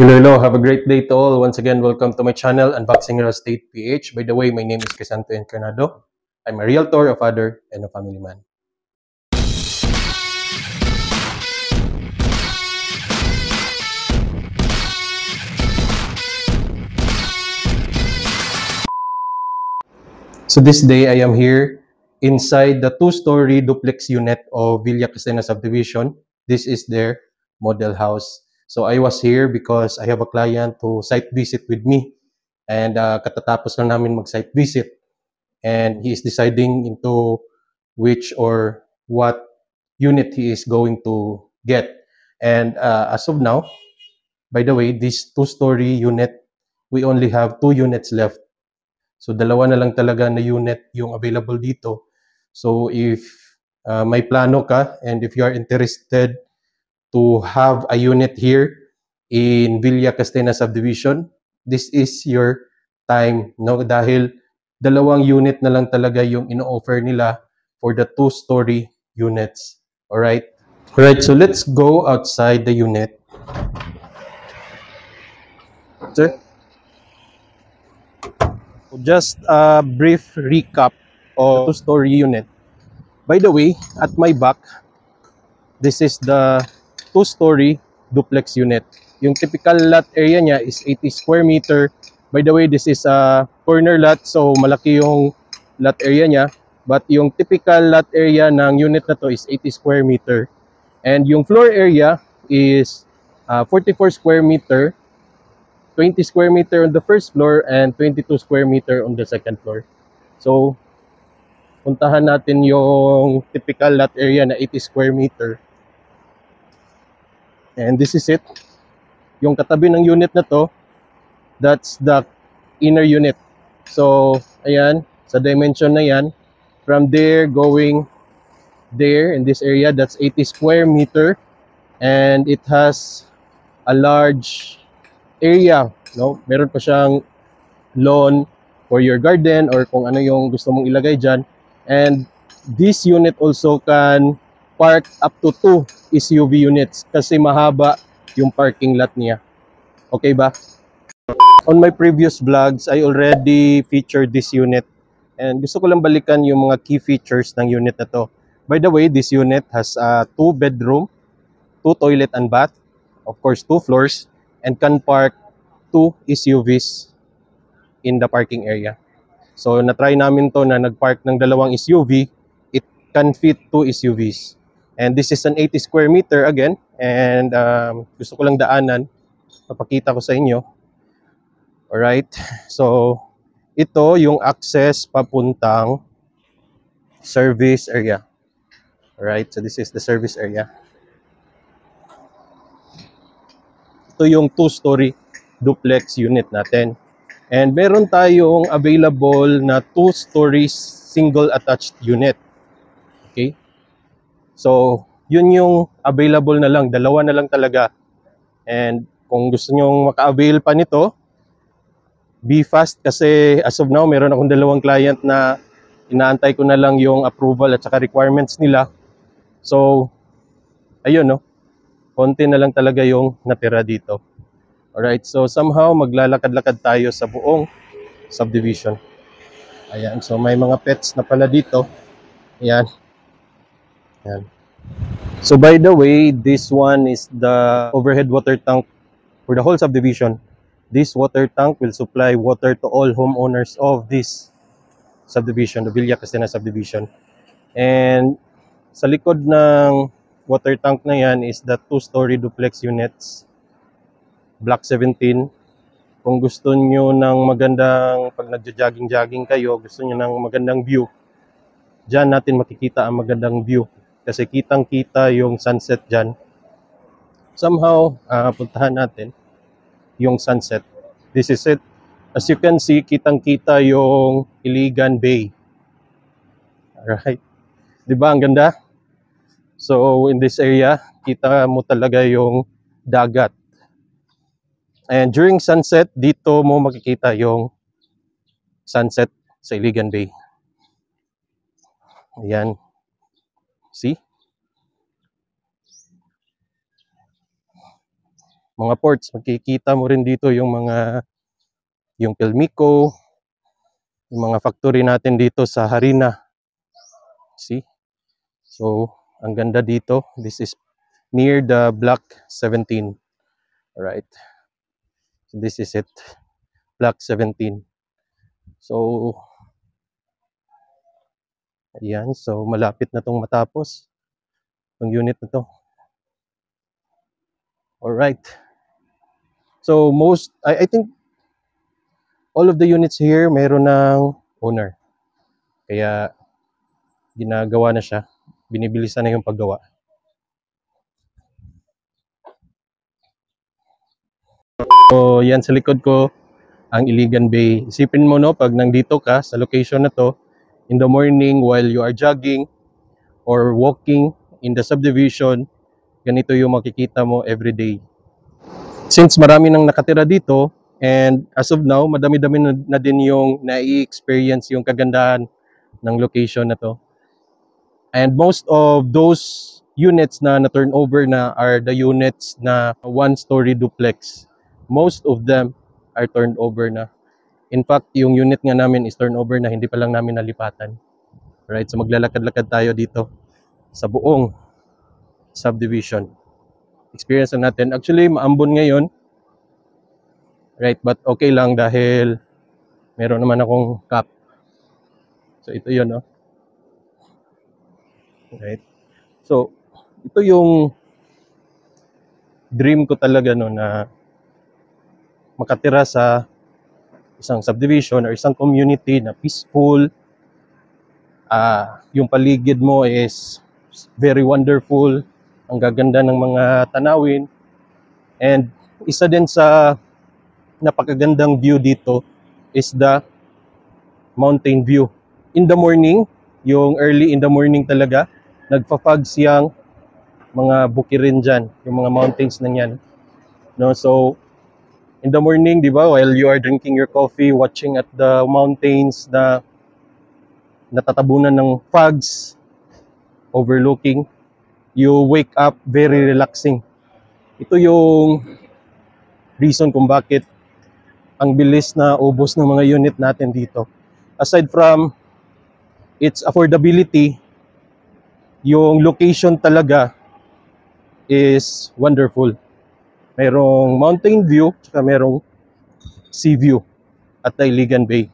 Hello, hello. Have a great day to all. Once again, welcome to my channel, Unboxing Real Estate PH. By the way, my name is Crisanto Encarnado. I'm a realtor, a father, and a family man. So this day, I am here inside the two-story duplex unit of Villa Cristina subdivision. This is their model house. So I was here because I have a client who site visit with me. And katatapos lang namin mag-site visit. And he is deciding into which or what unit he is going to get. And as of now, by the way, this two-story unit, we only have 2 units left. So dalawa na lang talaga na unit yung available dito. So if may plano ka and if you are interested to have a unit here in Villa Cristina subdivision, this is your time, no? Dahil dalawang unit na lang talaga yung ino-offer nila for the two-story units. Alright? Alright, so let's go outside the unit. Sir? Just a brief recap of the two-story unit. By the way, at my back, this is the two-story duplex unit. Yung typical lot area niya is 80 square meter. By the way, this is a corner lot, so malaki yung lot area niya. But yung typical lot area ng unit na to is 80 square meter. And yung floor area is 44 square meter, 20 square meter on the first floor, and 22 square meter on the second floor. So, puntahan natin yung typical lot area na 80 square meter. And this is it. Yung katabi ng unit na to, that's the inner unit. So, ayan, sa dimension na yan, from there going there in this area, that's 80 square meter. And it has a large area, no? Meron pa siyang lawn for your garden or kung ano yung gusto mong ilagay dyan. And this unit also can park up to 2 SUV units kasi mahaba yung parking lot niya. Okay ba? On my previous vlogs, I already featured this unit and gusto ko lang balikan yung mga key features ng unit na to. By the way, this unit has a 2 bedroom, 2 toilet and bath, of course 2 floors, and can park 2 SUVs in the parking area. So na-try namin to na nag-park ng dalawang SUV, it can fit 2 SUVs. And this is an 80 square meter again, and gusto ko lang daanan, papakita ko sa inyo. Alright, so ito yung access papuntang service area. Alright, so this is the service area. Ito yung 2-story duplex unit natin. And meron tayong available na 2-story single attached unit. Okay? So, yun yung available na lang. Dalawa na lang talaga. And kung gusto nyong maka-avail pa nito, be fast kasi as of now, meron akong dalawang client na inaantay ko na lang yung approval at saka requirements nila. So, ayun no. Konti na lang talaga yung natira dito. Alright, so somehow maglalakad-lakad tayo sa buong subdivision. Ayan, so may mga pets na pala dito. Ayan. Ayan. So by the way, this one is the overhead water tank for the whole subdivision. This water tank will supply water to all homeowners of this subdivision, the Villa Cristina subdivision. And sa likod ng water tank na yan is the 2-story duplex units, Block 17. Kung gusto nyo ng magandang, pag nagja-jogging-jogging kayo, gusto nyo ng magandang view, dyan natin makikita ang magandang view. Kasi kitang-kita yung sunset dyan. Somehow, puntahan natin yung sunset. This is it. As you can see, kitang-kita yung Iligan Bay. Alright. Diba, ang ganda? So, in this area, kita mo talaga yung dagat. And during sunset, dito mo makikita yung sunset sa Iligan Bay. Ayan. See? mga ports. Makikita mo rin dito yung Pelmico, yung mga factory natin dito sa Harina. See? So, ang ganda dito. This is near the Block 17. Alright. So, this is it. Block 17. So, ayan. So, malapit na tong matapos. Itong unit na to. Alright. So, I think, all of the units here, meron ng owner. Kaya, ginagawa na siya. Binibilisan na yung paggawa. So, yan sa likod ko, ang Iligan Bay. Isipin mo, no, pag nandito ka sa location na to, in the morning while you are jogging or walking in the subdivision, ganito yung makikita mo every day. Since marami nang nakatira dito, and as of now, madami-dami na din yung nai-experience yung kagandahan ng location na to. And most of those units na na-turnover na are the units na one-story duplex. Most of them are turned over na. In fact, yung unit nga namin is turnover na, hindi pa lang namin nalipatan. Right? So maglalakad-lakad tayo dito sa buong subdivision. Experience na natin. Actually, maambon ngayon. Right? But okay lang dahil meron naman akong cap. So ito yun, no? Right? So, ito yung dream ko talaga, no, na makatira sa isang subdivision or isang community na peaceful. Yung paligid mo is very wonderful. Ang gaganda ng mga tanawin. And isa din sa napakagandang view dito is the mountain view. In the morning, yung early in the morning talaga, nagpa-fog siyang mga bukirin dyan, yung mga mountains na yan. No, so, in the morning, di ba, while you are drinking your coffee, watching at the mountains na natatabunan ng fogs, overlooking, you wake up very relaxing. Ito yung reason kung bakit ang bilis na ubos ng mga unit natin dito. Aside from its affordability, yung location talaga is wonderful. Merong mountain view, tsaka merong sea view at the Iligan Bay.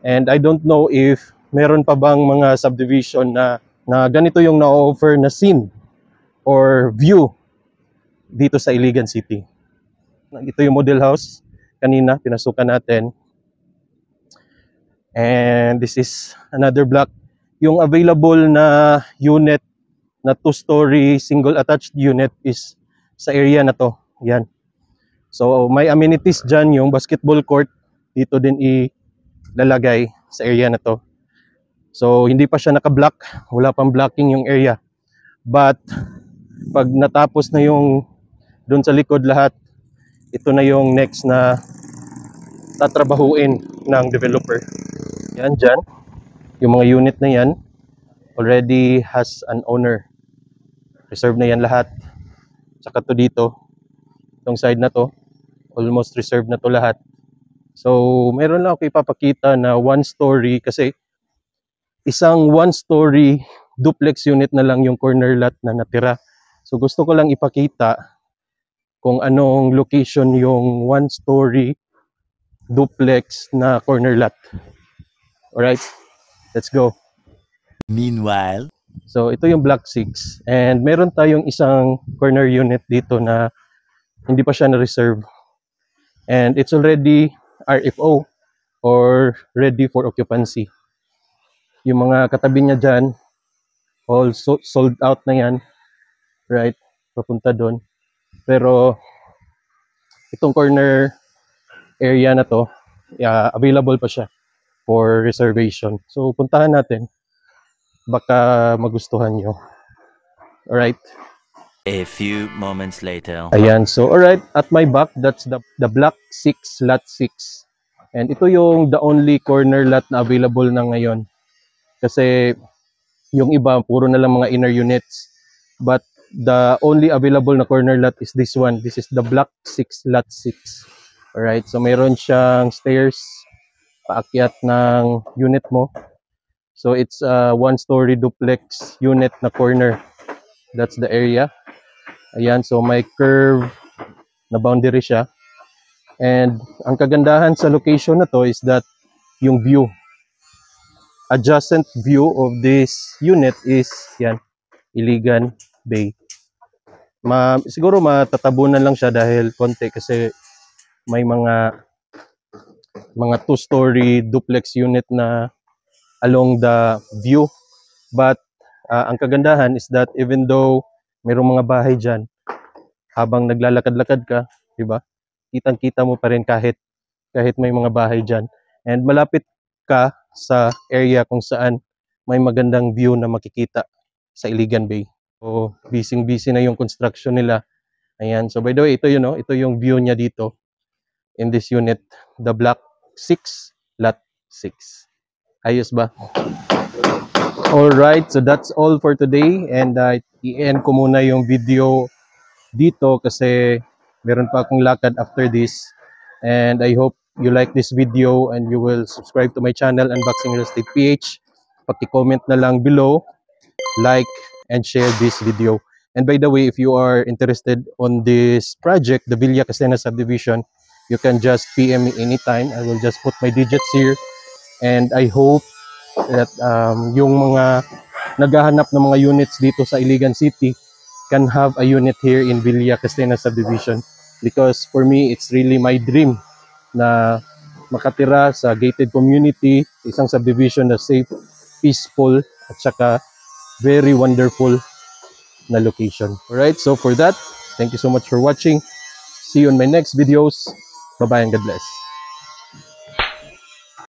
And I don't know if meron pa bang mga subdivision na ganito yung na-offer na scene or view dito sa Iligan City. Ito yung model house. Kanina, pinasukan natin. And this is another block. Yung available na unit na 2-story single attached unit is sa area na to. Yan. So may amenities dyan, yung basketball court. Dito din ilalagay sa area na to. So hindi pa siya naka-block. Wala pang blocking yung area. But pag natapos na yung doon sa likod lahat, ito na yung next na tatrabahuin ng developer. Yan dyan. Yung mga unit na yan already has an owner. Reserve na yan lahat. Tsaka to dito. Itong side na to, almost reserved na to lahat. So, meron lang ako ipapakita na 1-story kasi isang 1-story duplex unit na lang yung corner lot na natira. So, gusto ko lang ipakita kung anong location yung 1-story duplex na corner lot. Alright, let's go. Meanwhile, so ito yung block 6 and meron tayong isang corner unit dito na hindi pa siya na-reserve. And it's already RFO or ready for occupancy. Yung mga katabi niya dyan, all sold out na yan. Right, papunta doon. Pero itong corner area na to, available pa siya for reservation. So puntahan natin. Baka magustuhan nyo. Alright. a few moments later. Ayan. So alright, at my back, that's the block 6, lot 6. And ito yung the only corner lot na available na ngayon. Kasi yung iba, puro na lang mga inner units. But the only available na corner lot is this one. This is the block 6, lot 6. Alright, so mayroon siyang stairs paakyat ng unit mo. So it's a 1-story duplex unit na corner. That's the area. Ayan, so may curve na boundary siya. And ang kagandahan sa location na to is that yung view, adjacent view of this unit is yan, Iligan Bay. Siguro matatabunan lang siya dahil konti kasi may mga 2-story duplex unit na along the view. But ang kagandahan is that even though mayroong mga bahay dyan, habang naglalakad-lakad ka, di ba? Kitang-kita mo pa rin kahit may mga bahay dyan. And malapit ka sa area kung saan may magandang view na makikita sa Iligan Bay. So, busy na yung construction nila. Ayan. So, by the way, ito yun, no? Ito yung view niya dito in this unit, the block 6, lot 6. Ayos ba? Alright, so that's all for today. And i-end ko muna yung video dito kasi meron pa akong lakad after this. And I hope you like this video and you will subscribe to my channel, Unboxing Real Estate PH. Paki-comment na lang below, like, and share this video. And by the way, if you are interested on this project, the Villa Castena subdivision, you can just PM me anytime. I will just put my digits here. And I hope that yung mga naghahanap ng mga units dito sa Iligan City can have a unit here in Villa Castena subdivision. Because for me, it's really my dream na makatira sa gated community, isang subdivision na safe, peaceful, at saka very wonderful na location. Alright, so for that, thank you so much for watching. See you on my next videos. Bye-bye and God bless.